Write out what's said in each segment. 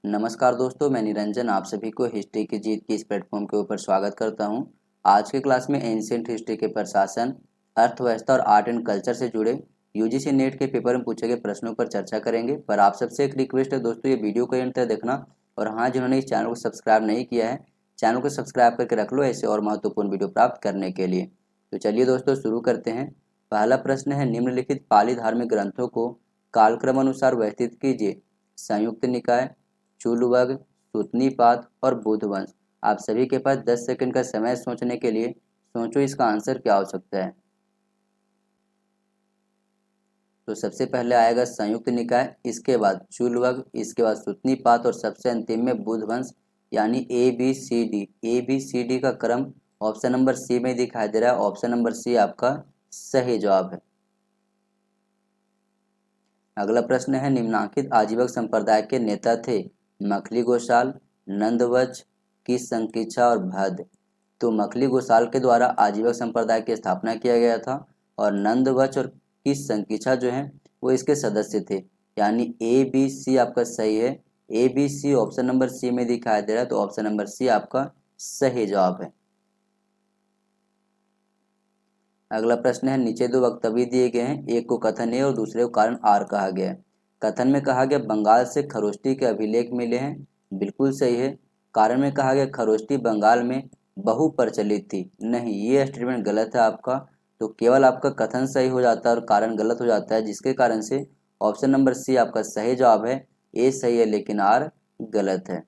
नमस्कार दोस्तों, मैं निरंजन आप सभी को हिस्ट्री की जीत की इस प्लेटफॉर्म के ऊपर स्वागत करता हूं। आज के क्लास में एंशिएंट हिस्ट्री के प्रशासन, अर्थव्यवस्था और आर्ट एंड कल्चर से जुड़े यूजीसी नेट के पेपर में पूछे गए प्रश्नों पर चर्चा करेंगे। पर आप सबसे एक रिक्वेस्ट है दोस्तों, ये वीडियो को एंड तक देखना। और हाँ, जिन्होंने इस चैनल को सब्सक्राइब नहीं किया है, चैनल को सब्सक्राइब करके रख लो ऐसे और महत्वपूर्ण वीडियो प्राप्त करने के लिए। तो चलिए दोस्तों शुरू करते हैं। पहला प्रश्न है, निम्नलिखित पाली धार्मिक ग्रंथों को कालक्रम अनुसार व्यवस्थित कीजिए। संयुक्त निकाय, चूलवग, सुतनीपात और बुद्धवंश। आप सभी के पास 10 सेकंड का समय सोचने के लिए। सोचो इसका आंसर क्या हो सकता है। तो सबसे पहले आएगा संयुक्त निकाय, इसके बाद चूलवग, इसके बाद सुतनीपात और सबसे अंतिम में बुद्धवंश, यानी ए बी सी डी का क्रम ऑप्शन नंबर सी में दिखाई दे रहा है। ऑप्शन नंबर सी आपका सही जवाब है। अगला प्रश्न है, निम्नांकित आजीवक संप्रदाय के नेता थे मखली गोसाल, नंदवंश, किस संकीचा और भद। तो मखली गोसाल के द्वारा आजीवक संप्रदाय की स्थापना किया गया था और नंदवंश और किस संकीचा जो है वो इसके सदस्य थे। यानी ए बी सी आपका सही है। A B C option number C में दिखाई दे रहा है, तो ऑप्शन नंबर सी आपका सही जवाब है। अगला प्रश्न है, नीचे दो वक्तव्य दिए गए हैं, एक को कथन ए और दूसरे को कारण आर कहा गया है। कथन में कहा गया बंगाल से खरोष्टी के अभिलेख मिले हैं, बिल्कुल सही है। कारण में कहा गया खरोष्टी बंगाल में बहु प्रचलित थी, नहीं, ये स्टेटमेंट गलत है आपका। तो केवल आपका कथन सही हो जाता है और कारण गलत हो जाता है, जिसके कारण से ऑप्शन नंबर सी आपका सही जवाब है। ए सही है लेकिन आर गलत है।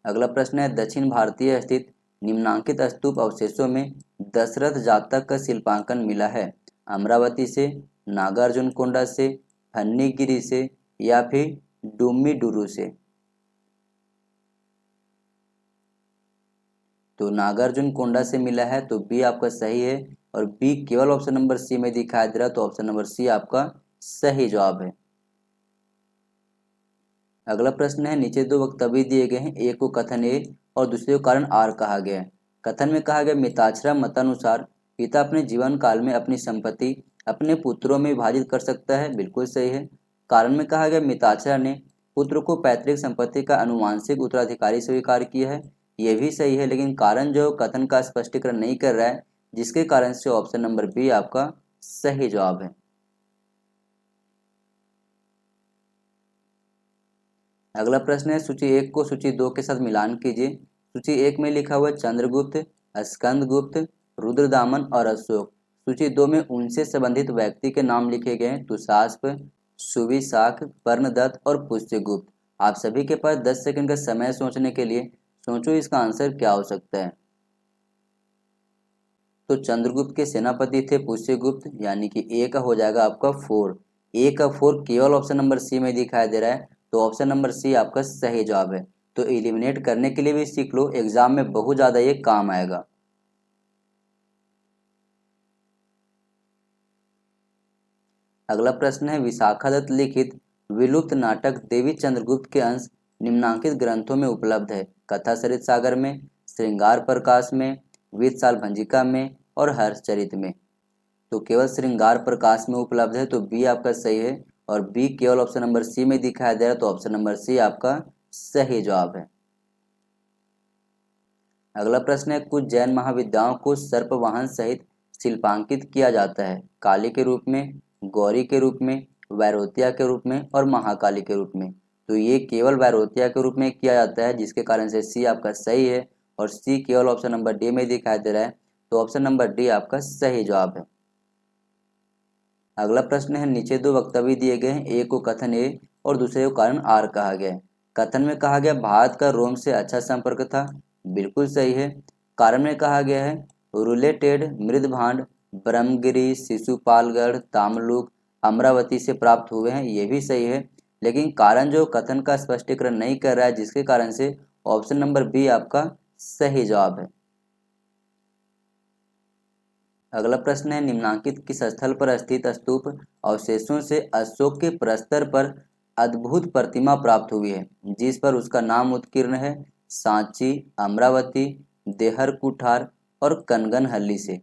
अगला प्रश्न है, दक्षिण भारतीय स्थित निम्नांकित स्तूप अवशेषों में दशरथ जातक का शिल्पांकन मिला है। अमरावती से, नागार्जुन कोंडा से, फन्नीगिरी से या फिर डुम्मीडुरु से। तो नागार्जुन कोंडा से मिला है, तो बी आपका सही है। और बी केवल ऑप्शन नंबर सी में दिखाई दे रहा है, तो ऑप्शन नंबर सी आपका सही जवाब है। अगला प्रश्न है, नीचे दो वक्तव्य दिए गए हैं, एक को कथन ए और दूसरे को कारण आर कहा गया है। कथन में कहा गया मिताक्षरा मतानुसार पिता अपने जीवन काल में अपनी संपत्ति अपने पुत्रों में विभाजित कर सकता है, बिल्कुल सही है। कारण में कहा गया मिताक्षरा ने पुत्र को पैतृक संपत्ति का अनुवांशिक उत्तराधिकारी स्वीकार किया है, यह भी सही है। लेकिन कारण जो कथन का स्पष्टीकरण नहीं कर रहा है, जिसके कारण से ऑप्शन नंबर बी आपका सही जवाब है। अगला प्रश्न है, सूची 1 को सूची 2 के साथ मिलान कीजिए। सूची 1 में लिखा हुआ चंद्रगुप्त, स्कंदगुप्त, रुद्रदामन और अशोक। सूची 2 में उनसे संबंधित व्यक्ति के नाम लिखे गए हैं, तुषास्प, सुविशाख, पर्णदत्त और पुष्यगुप्त। आप सभी के पास 10 सेकंड का समय सोचने के लिए। सोचो इसका आंसर क्या हो सकता है। तो चंद्रगुप्त के सेनापति थे पुष्यगुप्त, यानी कि ए का हो जाएगा आपका 4। ए का 4 केवल ऑप्शन नंबर सी में दिखाई दे रहा है, तो ऑप्शन नंबर सी आपका सही जवाब है। तो एलिमिनेट करने के लिए भी सीख लो, एग्जाम में बहुत ज्यादा ये काम आएगा। अगला प्रश्न है, विशाखादत्त लिखित विलुप्त नाटक देवी चंद्रगुप्त के अंश निम्नांकित ग्रंथों में उपलब्ध है। कथा सरित सागर में, श्रृंगार प्रकाश में, वीरसाल भंजिका में और हर्षचरित में। तो केवल श्रृंगार प्रकाश में उपलब्ध है, तो बी आपका सही है। और बी केवल ऑप्शन नंबर सी में दिखाई दे रहा है, तो ऑप्शन नंबर सी आपका सही जवाब है। अगला प्रश्न है, कुछ जैन महाविद्याओं को सर्पवाहन सहित शिल्पांकित किया जाता है। काली के रूप में, गौरी के रूप में, वैरोतिया के रूप में और महाकाली के रूप में। तो ये केवल वैरोतिया के रूप में किया जाता है, जिसके कारण से सी आपका सही है। और सी केवल ऑप्शन नंबर डी में दिखाई दे रहा है, तो ऑप्शन नंबर डी आपका सही जवाब है। अगला प्रश्न है, नीचे दो वक्तव्य दिए गए हैं, एक को कथन ए और दूसरे को कारण आर कहा गया है। कथन में कहा गया भारत का रोम से अच्छा संपर्क था, बिल्कुल सही है। कारण में कहा गया है रूलेटेड मृदभांड ब्रह्मगिरी, शिशुपालगढ़, तामलुक, अमरावती से प्राप्त हुए हैं, ये भी सही है। लेकिन कारण जो कथन का स्पष्टीकरण नहीं कर रहा है, जिसके कारण से ऑप्शन नंबर बी आपका सही जवाब है। अगला प्रश्न है, निम्नांकित किस स्थल पर स्थित स्तूप अवशेषों से अशोक के प्रस्तर पर अद्भुत प्रतिमा प्राप्त हुई है, जिस पर उसका नाम उत्कीर्ण है। सांची, अमरावती, देहर कुठार और कनगनहल्ली से।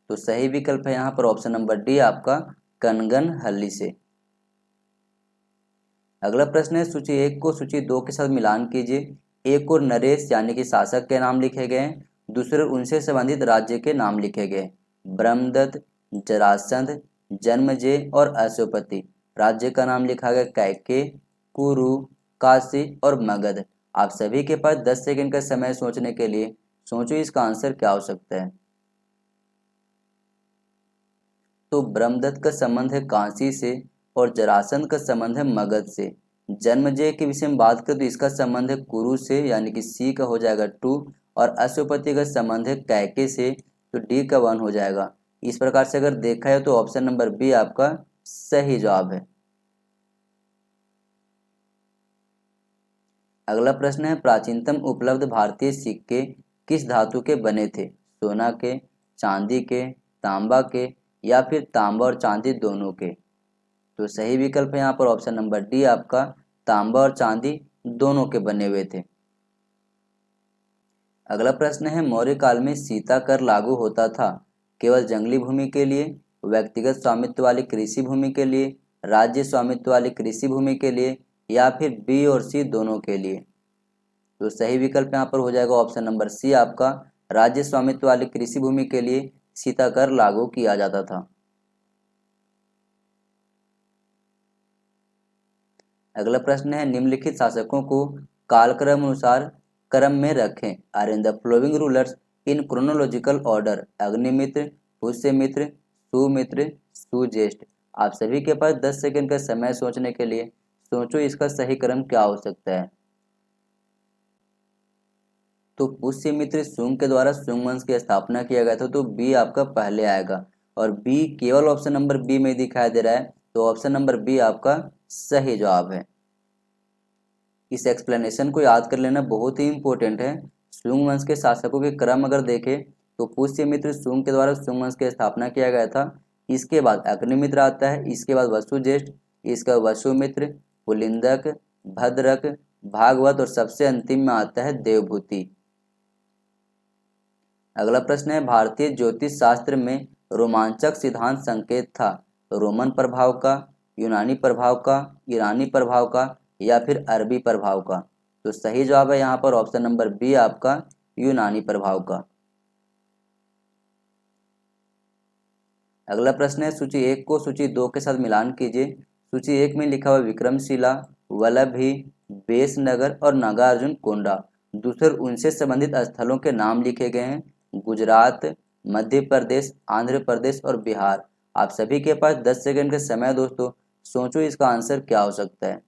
तो सही विकल्प है यहाँ पर ऑप्शन नंबर डी आपका कनगनहल्ली से। अगला प्रश्न है सूची 1 को सूची 2 के साथ मिलान कीजिए। एक और नरेश यानी कि शासक के नाम लिखे गए, दूसरे उनसे संबंधित राज्य के नाम लिखे गए। ब्रह्मदत्त, जरासंध, जन्मजय और अश्वपति। राज्य का नाम लिखा गया कैके, कुरु, काशी और मगध। आप सभी के पास 10 सेकंड का समय सोचने के लिए। सोचो इसका आंसर क्या हो सकता है। तो ब्रह्मदत्त का संबंध है काशी से और जरासंध का संबंध है मगध से। जन्मजय के विषय में बात करें तो इसका संबंध है कुरु से यानी कि सी का हो जाएगा 2 और अश्वपति का संबंध है कैके से तो डी का 1 हो जाएगा। इस प्रकार से अगर देखा है तो ऑप्शन नंबर बी आपका सही जवाब है। अगला प्रश्न है प्राचीनतम उपलब्ध भारतीय सिक्के किस धातु के बने थे? सोना के, चांदी के, तांबा के या फिर तांबा और चांदी दोनों के। तो सही विकल्प है यहाँ पर ऑप्शन नंबर डी आपका तांबा और चांदी दोनों के बने हुए थे। अगला प्रश्न है मौर्य काल में सीता कर लागू होता था केवल जंगली भूमि के लिए, व्यक्तिगत स्वामित्व वाली कृषि भूमि के लिए, राज्य स्वामित्व वाली कृषि भूमि के लिए या फिर बी और सी दोनों के लिए। तो सही विकल्प यहाँ पर हो जाएगा ऑप्शन नंबर सी आपका राज्य स्वामित्व वाली कृषि भूमि के लिए सीता कर लागू किया जाता था। अगला प्रश्न है निम्नलिखित शासकों को कालक्रम अनुसार क्रम में रखें। Arrange the following rulers in chronological order. Agnimitra, Pushyamitra, Sumitra, Sujyeshtha. आप सभी के पास 10 सेकंड का समय सोचने के लिए। सोचो इसका सही क्रम क्या हो सकता है। तो पुष्यमित्र शुंग के द्वारा शुंग वंश की स्थापना किया गया था तो बी आपका पहले आएगा और बी केवल ऑप्शन नंबर बी में दिखाई दे रहा है तो ऑप्शन नंबर बी आपका सही जवाब है। इस एक्सप्लेनेशन को याद कर लेना बहुत ही इंपॉर्टेंट है। शुंग वंश के शासकों के क्रम अगर देखें तो पुष्यमित्र शुंग के द्वारा शुंग वंश की स्थापना किया गया था। इसके बाद अग्निमित्र आता है, इसके बाद वसुज्येष्ठ, इसका वसुमित्र, पुलिंदक, भद्रक, भागवत और सबसे अंतिम में आता है देवभूति। अगला प्रश्न है भारतीय ज्योतिष शास्त्र में रोमांचक सिद्धांत संकेत था रोमन प्रभाव का, यूनानी प्रभाव का, ईरानी प्रभाव का या फिर अरबी प्रभाव का। तो सही जवाब है यहाँ पर ऑप्शन नंबर बी आपका यूनानी प्रभाव का। अगला प्रश्न है सूची 1 को सूची 2 के साथ मिलान कीजिए। सूची 1 में लिखा हुआ विक्रमशिला, वल्लभी, बेसनगर और नागार्जुन कोंडा। दूसरे उनसे संबंधित स्थलों के नाम लिखे गए हैं गुजरात, मध्य प्रदेश, आंध्र प्रदेश और बिहार। आप सभी के पास 10 सेकंड का समय दोस्तों। सोचो इसका आंसर क्या हो सकता है।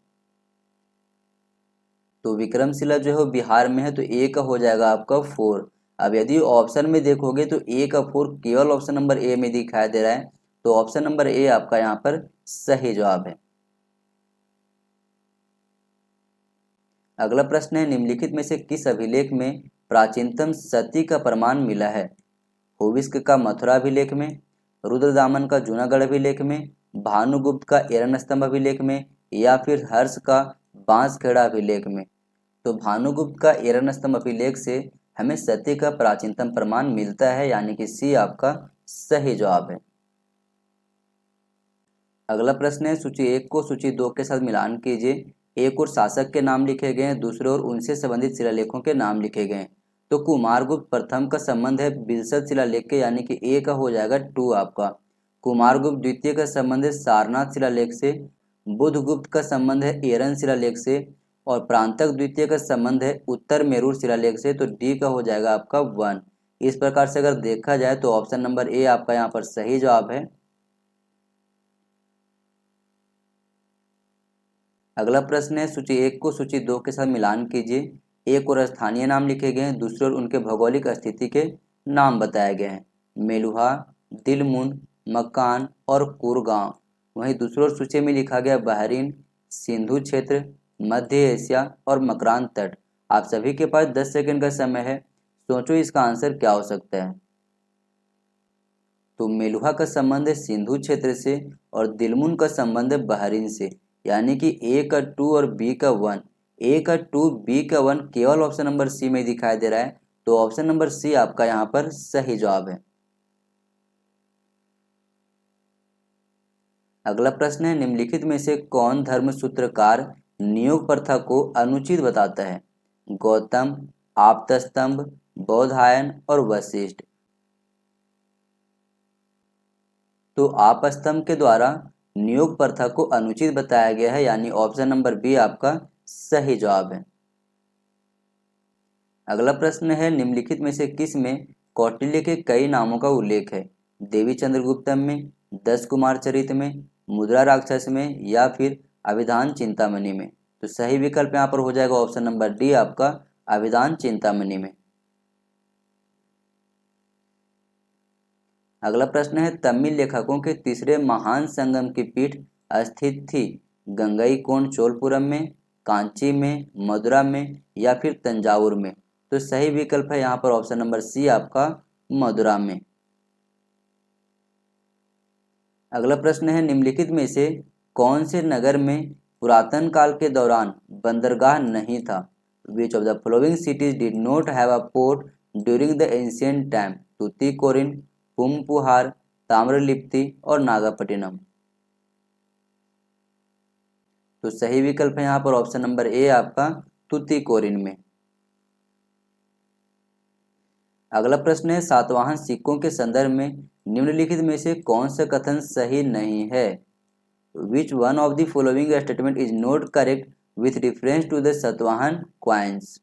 तो विक्रमशिला जो है वो बिहार में है तो ए का हो जाएगा आपका 4। अब यदि ऑप्शन में देखोगे तो ए का 4 केवल ऑप्शन नंबर ए में दिखाई दे रहा है तो ऑप्शन नंबर ए आपका यहाँ पर सही जवाब है। अगला प्रश्न है निम्नलिखित में से किस अभिलेख में प्राचीनतम सती का प्रमाण मिला है? होविस्क का मथुरा अभिलेख में, रुद्रदामन का जूनागढ़ अभिलेख में, भानुगुप्त का एरन स्तंभ अभिलेख में या फिर हर्ष का बांसखेड़ा अभिलेख में। तो भानुगुप्त का एरन स्तंभ अभिलेख से हमें सती का प्राचीनतम प्रमाण मिलता है यानी कि सी आपका सही जवाब है। अगला प्रश्न है सूची 1 को सूची 2 के साथ मिलान कीजिए। एक और शासक के नाम लिखे गए हैं, दूसरे और उनसे संबंधित शिलालेखों के नाम लिखे गए हैं। तो कुमारगुप्त प्रथम का संबंध है बिलसत शिलालेख के यानी कि ए का हो जाएगा 2 आपका। कुमारगुप्त द्वितीय का संबंध है सारनाथ शिलालेख से, बुधगुप्त का संबंध है एरन शिलालेख से और प्रांतक द्वितीय का संबंध है उत्तर मेरूर शिलालेख से। तो डी का हो जाएगा आपका 1। इस प्रकार से अगर देखा जाए तो ऑप्शन नंबर ए आपका यहाँ पर सही जवाब है। अगला प्रश्न है सूची 1 को सूची 2 के साथ मिलान कीजिए। एक और स्थानीय नाम लिखे गए हैं, दूसरे और उनके भौगोलिक स्थिति के नाम बताए गए हैं मेलुहा, दिलमुन, मकान और कुरगांव। वहीं दूसरी ओर सूची में लिखा गया बहरीन, सिंधु क्षेत्र, मध्य एशिया और मकरान तट। आप सभी के पास 10 सेकंड का समय है। सोचो इसका आंसर क्या हो सकता है। तो मेलुहा का संबंध है सिंधु क्षेत्र से और दिलमुन का संबंध है बहरीन से यानी कि ए का 2 और बी का 1। ए का 2 बी का 1 केवल ऑप्शन नंबर सी में दिखाई दे रहा है तो ऑप्शन नंबर सी आपका यहाँ पर सही जवाब है। अगला प्रश्न है, निम्नलिखित में से कौन धर्म सूत्रकार नियोग प्रथा को अनुचित बताता है? गौतम, आपतस्तंभ, बौधायन और वशिष्ठ। तो आपस्तंभ के द्वारा नियोग प्रथा को अनुचित बताया गया है, यानी ऑप्शन नंबर बी आपका सही जवाब है। अगला प्रश्न है, निम्नलिखित में से किस में कौटिल्य के कई नामों का उल्लेख है? देवी चंद्रगुप्तम में, 10 कुमार चरित में, मुद्रा राक्षस में या फिर अभिधान चिंतामणि में? तो सही विकल्प यहाँ पर हो जाएगा ऑप्शन नंबर डी आपका अभिधान चिंतामणि में। अगला प्रश्न है, तमिल लेखकों के तीसरे महान संगम की पीठ स्थित थी गंगईकोंड चोलपुरम में, कांची में, मदुरा में या फिर तंजावुर में? तो सही विकल्प है यहाँ पर ऑप्शन नंबर सी आपका मदुरा में। अगला प्रश्न है, निम्नलिखित में से कौन से नगर में पुरातन काल के दौरान बंदरगाह नहीं था? Which of the following cities did not have a port during the ancient time? Tuticorin, Poompuhar, Tamralipti और नागापट्टिनम। तो सही विकल्प है यहाँ पर ऑप्शन नंबर ए आपका तूतीकोरिन में। अगला प्रश्न है, सातवाहन सिक्कों के संदर्भ में निम्नलिखित में से कौन सा कथन सही नहीं है? Which one of the following statement is not correct with reference to the Satavahana coins?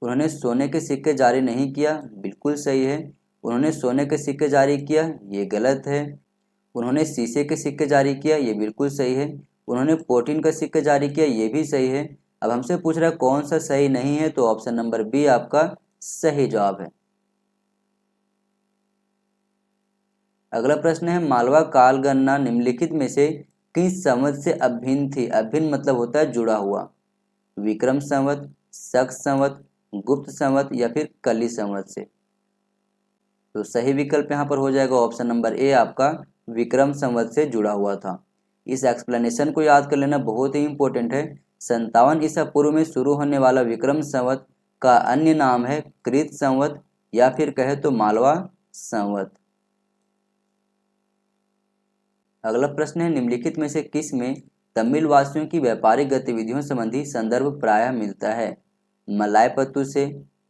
उन्होंने सोने के सिक्के जारी नहीं किया, बिल्कुल सही है। उन्होंने सोने के सिक्के जारी किया, ये गलत है। उन्होंने शीशे के सिक्के जारी किया, ये बिल्कुल सही है। उन्होंने प्रोटीन का सिक्के जारी किया, ये भी सही है। अब हमसे पूछ रहा है कौन सा सही नहीं है, तो ऑप्शन नंबर बी आपका सही जवाब है। अगला प्रश्न है, मालवा काल गणना निम्नलिखित में से किस संवत से अभिन्न थी? अभिन्न मतलब होता है जुड़ा हुआ। विक्रम संवत, शक संवत, गुप्त संवत या फिर कली संवत से? तो सही विकल्प यहाँ पर हो जाएगा ऑप्शन नंबर ए आपका विक्रम संवत से जुड़ा हुआ था। इस एक्सप्लेनेशन को याद कर लेना बहुत ही इंपॉर्टेंट है। 57 ईसा पूर्व में शुरू होने वाला विक्रम संवत का अन्य नाम है कृत संवत या फिर कहे तो मालवा संवत। अगला प्रश्न है, निम्नलिखित में से किस में तमिल वासियों की व्यापारिक गतिविधियों संबंधी संदर्भ प्रायः मिलता है? मलायपत्तु से,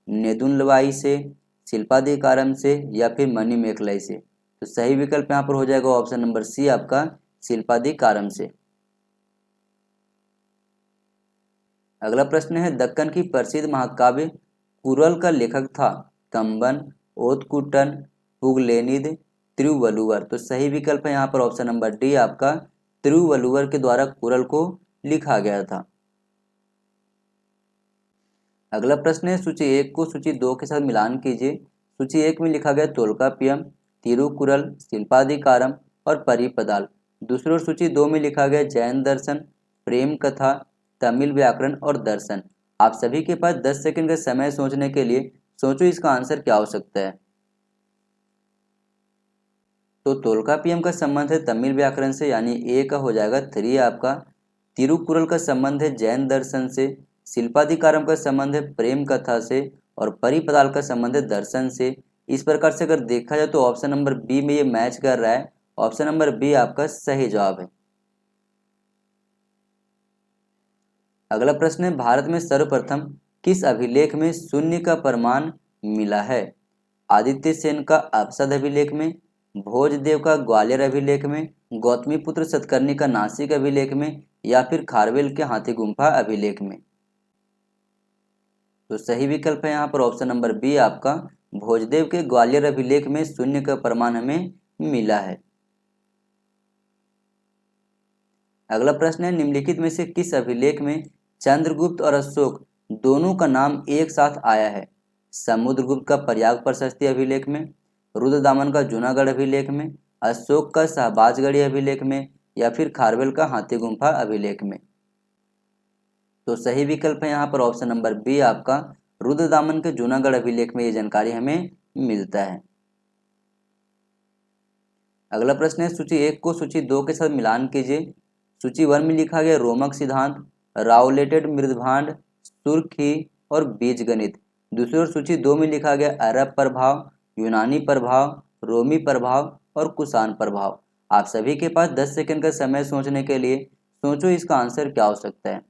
नेदुनलवाई से, शिल्पाधिकारम से या फिर मणिमेखलाई से? तो सही विकल्प यहाँ पर हो जाएगा ऑप्शन नंबर सी आपका शिल्पाधिकारम से। अगला प्रश्न है, दक्कन की प्रसिद्ध महाकाव्य कुरल का लेखक था? कंबन, ओतकुटन, पुगलेनिद, तिरुवल्लुवर? तो सही विकल्प है यहाँ पर ऑप्शन नंबर डी आपका तिरुवल्लुवर के द्वारा कुरल को लिखा गया था। अगला प्रश्न है, सूची 1 को सूची 2 के साथ मिलान कीजिए। सूची 1 में लिखा गया तोल्काप्पियम, तिरुकुरल, शिल्पाधिकारम और परिपदाल। दूसरी ओर सूची 2 में लिखा गया जैन दर्शन, प्रेम कथा, तमिल व्याकरण और दर्शन। आप सभी के पास 10 सेकंड का समय सोचने के लिए, सोचो इसका आंसर क्या हो सकता है। तो तोल्काप्पियम का संबंध है तमिल व्याकरण से, यानी ए का हो जाएगा 3 आपका। तिरुकुरल का संबंध है जैन दर्शन से, शिल्पाधिकारम का संबंध है प्रेम कथा से और परिपदाल का संबंध है दर्शन से। इस प्रकार से अगर देखा जाए तो ऑप्शन नंबर बी में ये मैच कर रहा है। ऑप्शन नंबर बी आपका सही जवाब है। अगला प्रश्न है, भारत में सर्वप्रथम किस अभिलेख में शून्य का प्रमाण मिला है? आदित्य सेन का अपसद अभिलेख में, भोजदेव का ग्वालियर अभिलेख में, गौतमीपुत्र सतकर्णी का नासिक अभिलेख में या फिर खारवेल के हाथी गुम्फा अभिलेख में? तो सही विकल्प है यहाँ पर ऑप्शन नंबर बी आपका भोजदेव के ग्वालियर अभिलेख में शून्य का प्रमाण हमें मिला है। अगला प्रश्न है, निम्नलिखित में से किस अभिलेख में चंद्रगुप्त और अशोक दोनों का नाम एक साथ आया है? समुद्रगुप्त का प्रयाग प्रशस्ति अभिलेख में, रुद्रदामन का जूनागढ़ अभिलेख में, अशोक का शाहबाजगढ़ी अभिलेख में या फिर खारवेल का हाथी गुम्फा अभिलेख में? तो सही विकल्प है यहाँ पर ऑप्शन नंबर बी आपका रुद्रदामन के जूनागढ़ अभिलेख में ये जानकारी हमें मिलता है। अगला प्रश्न है, सूची 1 को सूची 2 के साथ मिलान कीजिए। सूची 1 में लिखा गया रोमक सिद्धांत, राउलेटेड मृदभांड, सुर्खी और बीजगणित। दूसरी ओर सूची 2 में लिखा गया अरब प्रभाव, यूनानी प्रभाव, रोमी प्रभाव और कुषाण प्रभाव। आप सभी के पास 10 सेकंड का समय सोचने के लिए। सोचो इसका आंसर क्या हो सकता है।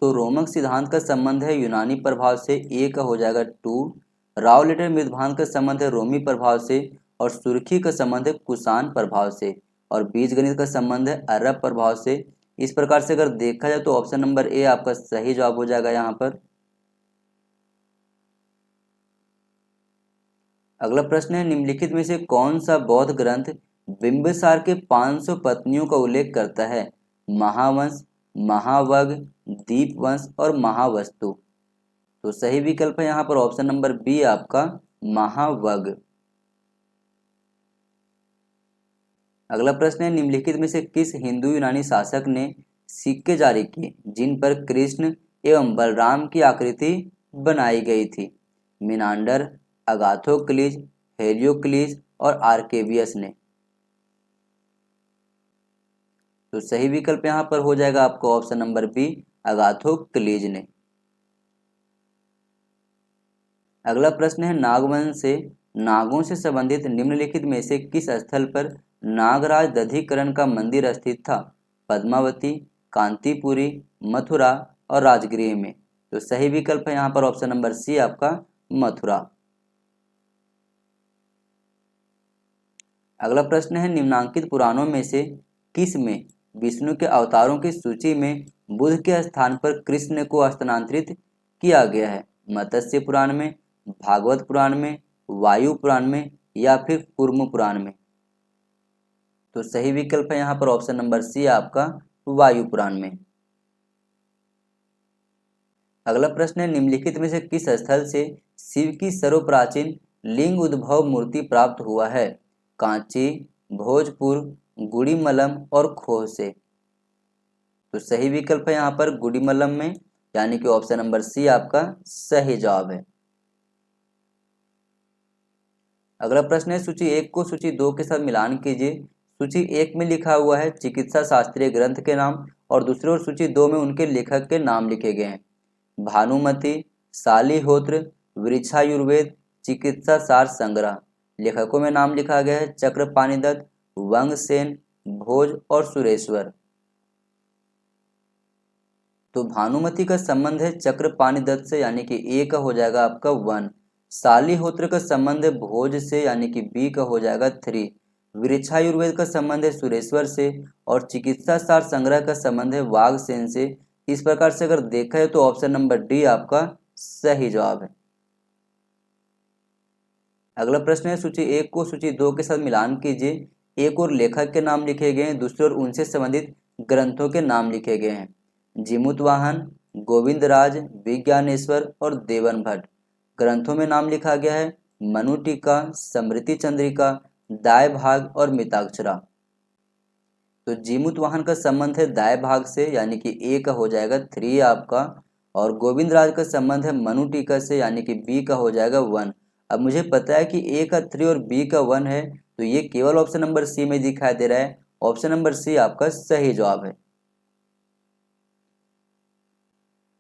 तो रोमक सिद्धांत का संबंध है यूनानी प्रभाव से, ए का हो जाएगा 2। रावलेटर मृदभान का संबंध है रोमी प्रभाव से, और सुर्खी का संबंध है कुषाण प्रभाव से, और बीजगणित का संबंध है अरब प्रभाव से। इस प्रकार से अगर देखा जाए तो ऑप्शन नंबर ए आपका सही जवाब हो जाएगा यहाँ पर। अगला प्रश्न है, निम्नलिखित में से कौन सा बौद्ध ग्रंथ बिंबिसार के 500 पत्नियों का उल्लेख करता है? महावंश, महावग, दीपवंश और महावस्तु। तो सही विकल्प है यहाँ पर ऑप्शन नंबर बी आपका महावग। अगला प्रश्न है, निम्नलिखित में से किस हिंदू यूनानी शासक ने सिक्के जारी किए जिन पर कृष्ण एवं बलराम की आकृति बनाई गई थी? मिनांडर, अगाथोक्लीज, हेलियोक्लीज और आर्केवियस ने। तो सही विकल्प यहाँ पर हो जाएगा आपका ऑप्शन नंबर बी अगाथोक्लीज ने। अगला प्रश्न है, नागवंश से नागों से संबंधित निम्नलिखित में से किस स्थल पर नागराज दधिकरण का मंदिर स्थित था? पद्मावती, कांतिपुरी, मथुरा और राजगृह में। तो सही विकल्प है यहाँ पर ऑप्शन नंबर सी आपका मथुरा। अगला प्रश्न है, निम्नांकित पुराणों में से किस में विष्णु के अवतारों की सूची में बुध के स्थान पर कृष्ण को स्थानांतरित किया गया है? मत्स्य पुराण में, भागवत पुराण में, वायु पुराण में या फिर कूर्म पुराण में? तो सही विकल्प है यहाँ पर ऑप्शन नंबर सी आपका वायु पुराण में। अगला प्रश्न है, निम्नलिखित में से किस स्थल से शिव की सर्वप्राचीन लिंग उद्भव मूर्ति प्राप्त हुआ है? कांची, भोजपुर, गुड़ीमलम और खोह से। तो सही विकल्प है यहाँ पर गुड़ीमलम में, यानी कि ऑप्शन नंबर सी आपका सही जवाब है। अगला प्रश्न है, सूची 1 को सूची 2 के साथ मिलान कीजिए। सूची 1 में लिखा हुआ है चिकित्सा शास्त्रीय ग्रंथ के नाम, और दूसरी ओर सूची 2 में उनके लेखक के नाम लिखे गए हैं। भानुमति, शालिहोत्र, वृक्षायुर्वेद, चिकित्सा सार संग्रह। लेखकों में नाम लिखा गया है चक्रपाणिदत्त, वंगसेन, भोज और सुरेश्वर। तो भानुमति का संबंध है चक्रपाणिदत्त से, यानी कि ए का हो जाएगा आपका 1। शालिहोत्र का संबंध है भोज से, यानी कि बी का हो जाएगा 3। वृक्षायुर्वेद का संबंध है सुरेश्वर से, और चिकित्सा सार संग्रह का संबंध है वाघसेन से। इस प्रकार से अगर देखा है तो ऑप्शन नंबर डी आपका सही जवाब है। अगला प्रश्न है, सूची 1 को सूची 2 के साथ मिलान कीजिए। एक और लेखक के नाम लिखे गए हैं, दूसरी ओर उनसे संबंधित ग्रंथों के नाम लिखे गए हैं। जीमूतवाहन, गोविंदराज, विज्ञानेश्वर और देवन भट्ट। ग्रंथों में नाम लिखा गया है मनु टीका, स्मृति चंद्रिका, दाय भाग और मिताक्षरा। तो जीमूतवाहन का संबंध है दाय भाग से, यानी कि ए का हो जाएगा 3 आपका, और गोविंदराज का संबंध है मनु टीका से, यानी कि बी का हो जाएगा 1। अब मुझे पता है कि ए का 3 और बी का 1 है, तो ये केवल ऑप्शन नंबर सी में दिखाई दे रहा है। ऑप्शन नंबर सी आपका सही जवाब है।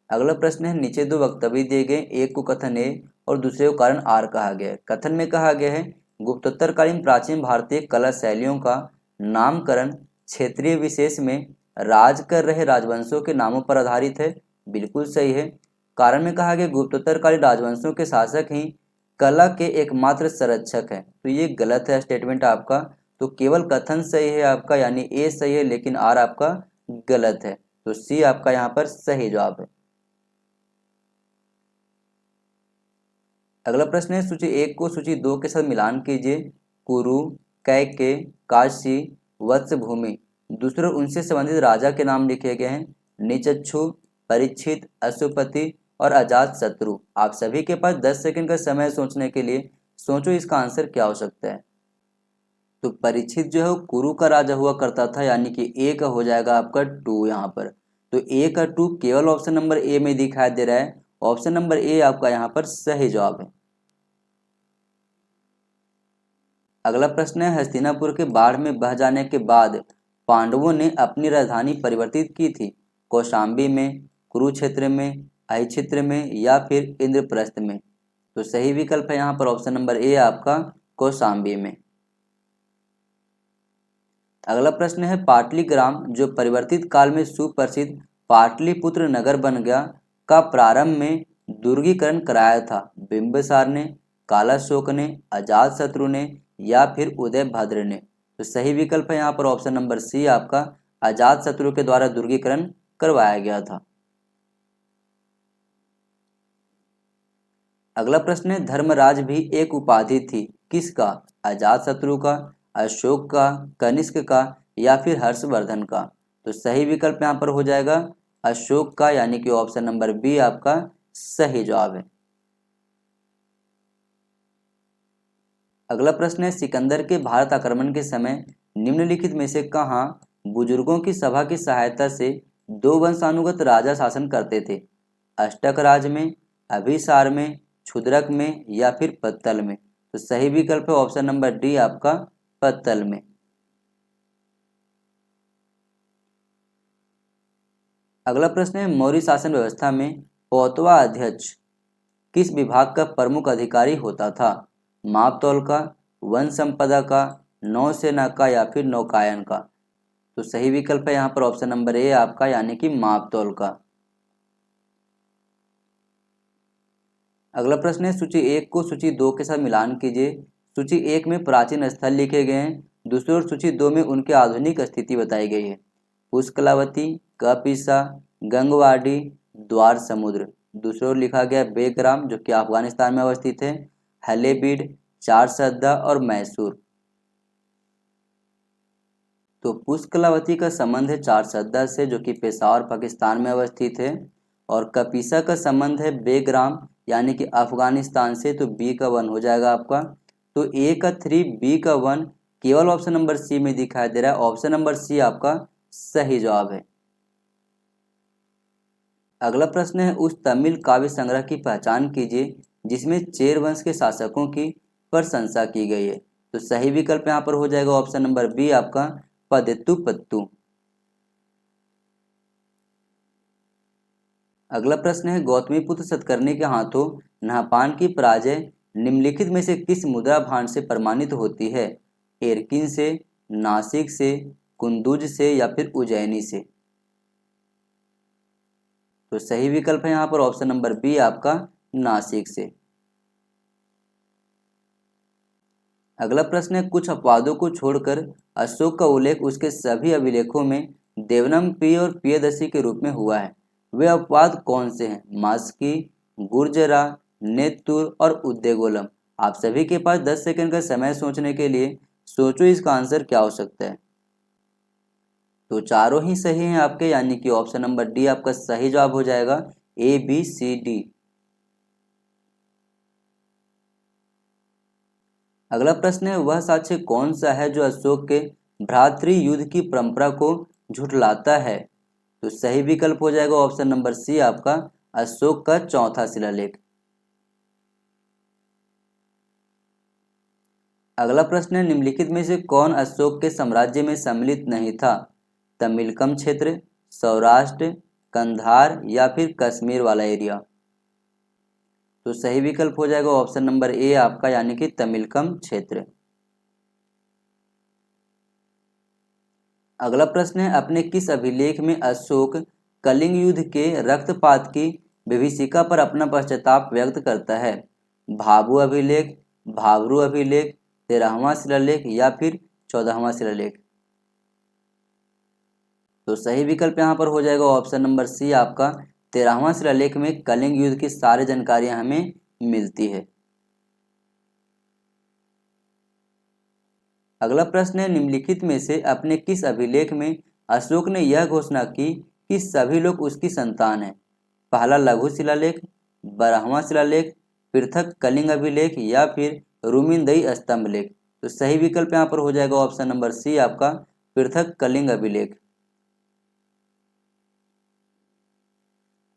अगला प्रश्न है, नीचे 2 वक्तव्य दिए गए, एक को कथन ए और दूसरे को कारण आर कहा गया है। कथन में कहा गया है गुप्तोत्तरकालीन प्राचीन भारतीय कला शैलियों का नामकरण क्षेत्रीय विशेष में राज कर रहे राजवंशों के नामों पर आधारित है। बिल्कुल सही है। कारण में कहा गया गुप्तोत्तरकालीन राजवंशों के शासक ही कला के एकमात्र संरक्षक है, तो ये गलत है स्टेटमेंट आपका। तो केवल कथन सही है आपका, यानी ए सही है, लेकिन आर आपका गलत है। तो सी आपका यहाँ पर सही जवाब है। अगला प्रश्न है, सूची 1 को सूची 2 के साथ मिलान कीजिए। कुरु, कैके, काशी, वत्सभूमि। दूसरे उनसे संबंधित राजा के नाम लिखे गए हैं निचक्षु, परीक्षित, अशुपति और अजात शत्रु। आप सभी के पास 10 सेकंड का समय सोचने के लिए। सोचो इसका आंसर क्या हो सकता है। तो परीक्षित जो है वो कुरु का राजा हुआ करता था, यानी कि ए का हो जाएगा आपका 2 यहाँ पर। तो ए का 2 केवल ऑप्शन नंबर ए में दिखाई दे रहा है। ऑप्शन नंबर ए आपका यहाँ पर सही जवाब है। अगला प्रश्न है, हस्तिनापुर के बाढ़ में बह जाने के बाद पांडवों ने अपनी राजधानी परिवर्तित की थी। कौशाम्बी में, कुरुक्षेत्र में, अहिक्षेत्र में या फिर इंद्रप्रस्थ में। तो सही विकल्प है यहाँ पर ऑप्शन नंबर ए आपका कौशाम्बी में। अगला प्रश्न है पाटलिग्राम जो परिवर्तित काल में सुप्रसिद्ध पाटलिपुत्र नगर बन गया का प्रारंभ में दुर्गीकरण कराया था? बिंबिसार ने, कालाशोक ने, अजातशत्रु ने या फिर उदयभद्र ने? तो सही विकल्प है यहाँ पर ऑप्शन नंबर सी आपका, अजातशत्रु के द्वारा दुर्गीकरण करवाया गया था। अगला प्रश्न है धर्मराज भी एक उपाधि थी, किसका? अजातशत्रु का, अशोक का, कनिष्क का या फिर हर्षवर्धन का? तो सही विकल्प यहाँ पर हो जाएगा अशोक का, यानी कि ऑप्शन नंबर बी आपका सही जवाब है। अगला प्रश्न है सिकंदर के भारत आक्रमण के समय निम्नलिखित में से कहाँ बुजुर्गों की सभा की सहायता से दो वंशानुगत राजा शासन करते थे? अष्टक राज में, अभिसार में, क्षुद्रक में या फिर पत्तल में? तो सही विकल्प है ऑप्शन नंबर डी आपका पत्तल में। अगला प्रश्न है मौर्य शासन व्यवस्था में पौतवा अध्यक्ष किस विभाग का प्रमुख अधिकारी होता था? मापतौल का, वन संपदा का, नौसेना का या फिर नौकायन का? तो सही विकल्प है यहाँ पर ऑप्शन नंबर ए आपका, यानी कि मापतौल का। अगला प्रश्न है सूची 1 को सूची 2 के साथ मिलान कीजिए। सूची 1 में प्राचीन स्थल लिखे गए हैं, दूसरी ओर सूची 2 में उनकी आधुनिक स्थिति बताई गई है। पुष्कलावती, कपिसा, गंगवाडी, द्वार समुद्र। दूसरी ओर लिखा गया बेग्राम जो कि अफगानिस्तान में अवस्थित है, हलेबीड, चारसद्दा और मैसूर। तो पुष्कलावती का संबंध है चारसद्दा से जो कि पेशावर पाकिस्तान में अवस्थित है, और कपिसा का संबंध है बेग्राम यानी कि अफगानिस्तान से, तो बी का 1 हो जाएगा आपका। तो ए का 3 बी का 1 केवल ऑप्शन नंबर सी में दिखाई दे रहा है, ऑप्शन नंबर सी आपका सही जवाब है। अगला प्रश्न है उस तमिल काव्य संग्रह की पहचान कीजिए जिसमें चेर वंश के शासकों की प्रशंसा की गई है। तो सही विकल्प यहाँ पर हो जाएगा ऑप्शन नंबर बी आपका पदेतु पत्तु। अगला प्रश्न है गौतमीपुत्र सतकर्णी के हाथों नहपान की पराजय निम्नलिखित में से किस मुद्रा भांड से प्रमाणित होती है? एरकिन से, नासिक से, कुंदुज से या फिर उज्जैनी से? तो सही विकल्प है यहाँ पर ऑप्शन नंबर बी आपका नासिक से। अगला प्रश्न है कुछ अपवादों को छोड़कर अशोक का उल्लेख उसके सभी अभिलेखों में देवनमपी और पियदसी के रूप में हुआ है। वे अपवाद कौन से हैं? मास्की, गुर्जरा, नेतुर और उद्देगोलम। आप सभी के पास 10 सेकंड का समय सोचने के लिए, सोचो इसका आंसर क्या हो सकता है। तो चारों ही सही हैं आपके, यानी कि ऑप्शन नंबर डी आपका सही जवाब हो जाएगा, ए बी सी डी। अगला प्रश्न है वह साक्ष्य कौन सा है जो अशोक के भ्रातृ युद्ध की परंपरा को झुठलाता है? तो सही विकल्प हो जाएगा ऑप्शन नंबर सी आपका अशोक का चौथा शिलालेख। अगला प्रश्न है निम्नलिखित में से कौन अशोक के साम्राज्य में सम्मिलित नहीं था? तमिलकम क्षेत्र, सौराष्ट्र, कंधार या फिर कश्मीर वाला एरिया? तो सही विकल्प हो जाएगा ऑप्शन नंबर ए आपका, यानी कि तमिलकम क्षेत्र। अगला प्रश्न है अपने किस अभिलेख में अशोक कलिंग युद्ध के रक्तपात की विभीषिका पर अपना पश्चाताप व्यक्त करता है? भाभु अभिलेख, भावरू अभिलेख, 13वां शिलालेख या फिर 14वां शिलालेख? तो सही विकल्प यहाँ पर हो जाएगा ऑप्शन नंबर सी आपका 13वां शिलालेख में कलिंग युद्ध की सारी जानकारियां हमें मिलती है। अगला प्रश्न है निम्नलिखित में से अपने किस अभिलेख में अशोक ने यह घोषणा की कि सभी लोग उसकी संतान हैं? पहला लघु शिलालेख, 12वां शिलालेख, पृथक कलिंग अभिलेख या फिर रुमिनदई स्तंभ लेख? तो सही विकल्प यहाँ पर हो जाएगा ऑप्शन नंबर सी आपका पृथक कलिंग अभिलेख।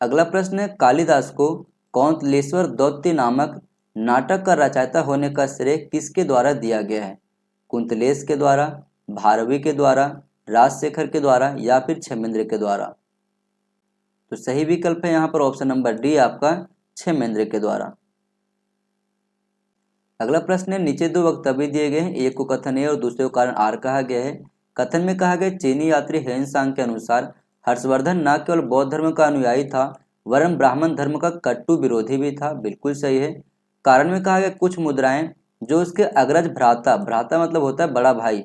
अगला प्रश्न है कालिदास को कौंतलेश्वर दौत्य नामक नाटक का रचयिता होने का श्रेय किसके द्वारा दिया गया है? कुंतलेश के द्वारा, भारवी के द्वारा, राजशेखर के द्वारा या फिर क्षेमेंद्र के द्वारा? तो सही विकल्प है यहाँ पर ऑप्शन नंबर डी आपका क्षेमेंद्र के द्वारा। अगला प्रश्न है, नीचे दो वक्तव्य दिए गए हैं, एक को कथन ए और दूसरे को कारण आर कहा गया है। कथन में कहा गया चीनी यात्री हेनसांग के अनुसार हर्षवर्धन न केवल बौद्ध धर्म का अनुयायी था वरन ब्राह्मण धर्म का कट्टु विरोधी भी था, बिल्कुल सही है। कारण में कहा गया कुछ मुद्राएं जो उसके अग्रज भ्राता, भ्राता मतलब होता है बड़ा भाई,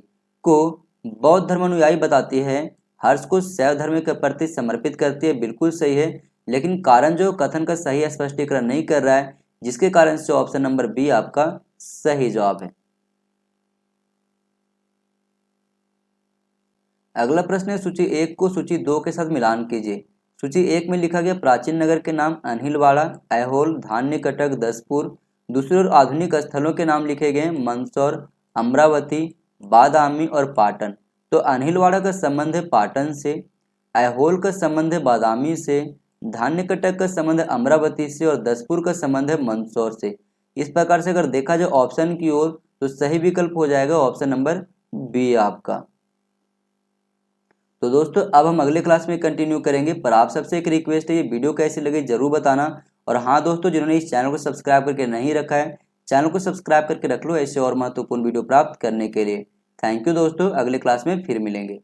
को बौद्ध धर्म अनुयायी बताती है, हर्ष को शैव धर्म के प्रति समर्पित करती है, बिल्कुल सही है। लेकिन कारण जो कथन का सही स्पष्टीकरण नहीं कर रहा है, जिसके कारण से ऑप्शन नंबर बी आपका सही जवाब है। अगला प्रश्न है, सूची 1 को सूची 2 के साथ मिलान कीजिए। सूची 1 में लिखा गया प्राचीन नगर के नाम अनहिलवाड़ा, ऐहोल, धान्य कटक, दसपुर। दूसरी ओर आधुनिक स्थलों के नाम लिखे गए मंदसौर, अमरावती, बादामी और पाटन। तो अनहिलवाड़ा का संबंध है पाटन से, ऐहोल का संबंध है बादामी से, धान्य कटक का संबंध है अमरावती से और दसपुर का संबंध है मंदसौर से। इस प्रकार से अगर देखा जाए ऑप्शन की ओर तो सही विकल्प हो जाएगा ऑप्शन नंबर बी आपका। तो दोस्तों अब हम अगले क्लास में कंटिन्यू करेंगे, पर आप सबसे एक रिक्वेस्ट है, ये वीडियो कैसी लगी जरूर बताना। और हाँ दोस्तों, जिन्होंने इस चैनल को सब्सक्राइब करके नहीं रखा है, चैनल को सब्सक्राइब करके रख लो ऐसे और महत्वपूर्ण वीडियो प्राप्त करने के लिए। थैंक यू दोस्तों, अगले क्लास में फिर मिलेंगे।